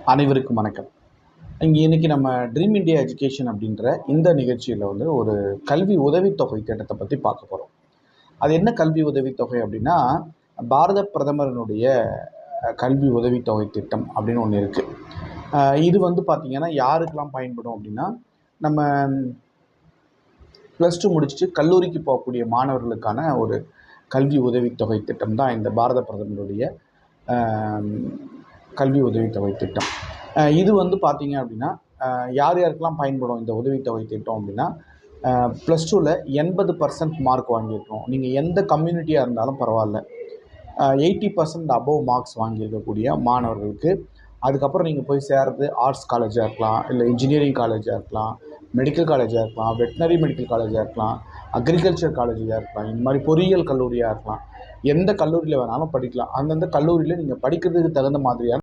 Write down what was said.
அனைவருக்கும் வணக்கம். இன்னைக்கு நம்ம ட்ரீம் இந்தியா எஜுகேஷன் அப்படின்ற இந்த நிகழ்ச்சியில் ஒரு கல்வி உதவித்தொகை திட்டத்தை பற்றி பார்க்க போகிறோம். அது என்ன கல்வி உதவித்தொகை அப்படின்னா, பாரத பிரதமரினுடைய கல்வி உதவித்தொகை திட்டம் அப்படின்னு ஒன்று இருக்குது. இது பார்த்திங்கன்னா யாருக்கெல்லாம் பயன்படும் அப்படின்னா, நம்ம +2 முடிச்சுட்டு கல்லூரிக்கு போகக்கூடிய மாணவர்களுக்கான ஒரு கல்வி உதவித்தொகை திட்டம் தான் இந்த பாரத பிரதமருடைய கல்வி உதவித்தொகை திட்டம். இது பார்த்திங்க அப்படின்னா யார் யாருக்கெல்லாம் பயன்படும் இந்த உதவித்தொகை திட்டம் அப்படின்னா, +2ல் 80% மார்க் வாங்கியிருக்கணும். நீங்கள் எந்த கம்யூனிட்டியாக இருந்தாலும் பரவாயில்ல, 80% அபோவ் மார்க்ஸ் வாங்கியிருக்கக்கூடிய மாணவர்களுக்கு. அதுக்கப்புறம் நீங்கள் போய் சேர்றது ஆர்ட்ஸ் காலேஜாக இருக்கலாம், இல்லை இன்ஜினியரிங் காலேஜாக இருக்கலாம், மெடிக்கல் காலேஜாக இருக்கலாம், வெட்டினரி மெடிக்கல் காலேஜாக இருக்கலாம், அக்ரிகல்ச்சர் காலேஜாக இருக்கலாம், இந்த மாதிரி பொறியியல் கல்லூரியாக இருக்கலாம். எந்த கல்லூரியில் வேணாலும் படிக்கலாம். அந்தந்த கல்லூரியில் நீங்கள் படிக்கிறதுக்கு தகுந்த மாதிரியான